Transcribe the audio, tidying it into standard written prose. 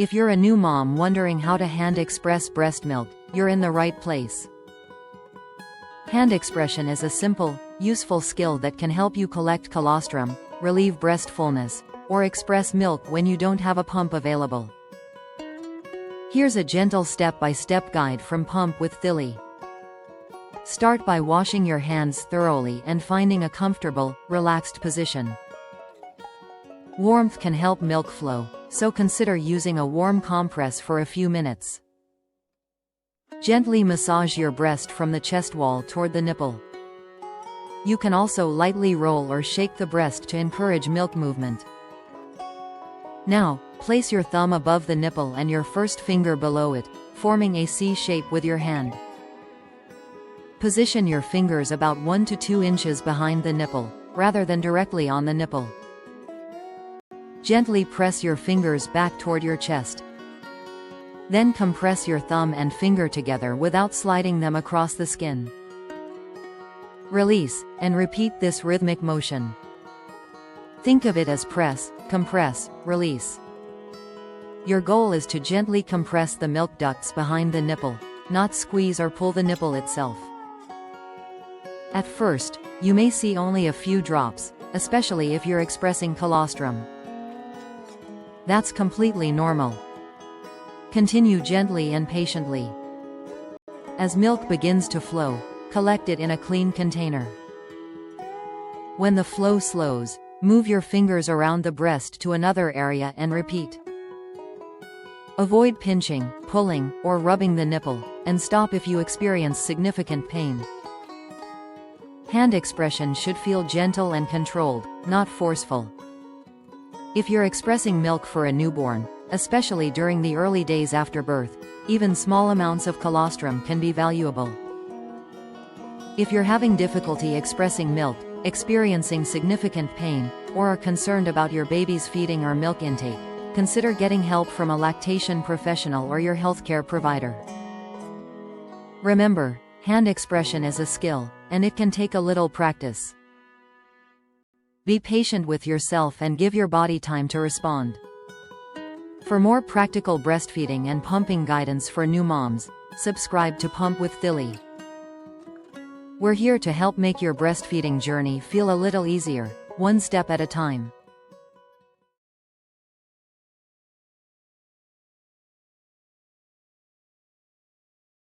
If you're a new mom wondering how to hand express breast milk, you're in the right place. Hand expression is a simple, useful skill that can help you collect colostrum, relieve breast fullness, or express milk when you don't have a pump available. Here's a gentle step-by-step guide from Pump with Thili. Start by washing your hands thoroughly and finding a comfortable, relaxed position. Warmth can help milk flow, so consider using a warm compress for a few minutes. Gently massage your breast from the chest wall toward the nipple. You can also lightly roll or shake the breast to encourage milk movement. Now, place your thumb above the nipple and your first finger below it, forming a C shape with your hand. Position your fingers about 1 to 2 inches behind the nipple, rather than directly on the nipple. Gently press your fingers back toward your chest. Then compress your thumb and finger together without sliding them across the skin. Release, and repeat this rhythmic motion. Think of it as press, compress, release. Your goal is to gently compress the milk ducts behind the nipple, not squeeze or pull the nipple itself. At first, you may see only a few drops, especially if you're expressing colostrum. That's completely normal. Continue gently and patiently. As milk begins to flow, collect it in a clean container. When the flow slows, move your fingers around the breast to another area and repeat. Avoid pinching, pulling, or rubbing the nipple, and stop if you experience significant pain. Hand expression should feel gentle and controlled, not forceful. If you're expressing milk for a newborn, especially during the early days after birth, even small amounts of colostrum can be valuable. If you're having difficulty expressing milk, experiencing significant pain, or are concerned about your baby's feeding or milk intake, consider getting help from a lactation professional or your healthcare provider. Remember, hand expression is a skill, and it can take a little practice. Be patient with yourself and give your body time to respond. For more practical breastfeeding and pumping guidance for new moms, subscribe to Pump with Thili. We're here to help make your breastfeeding journey feel a little easier, one step at a time.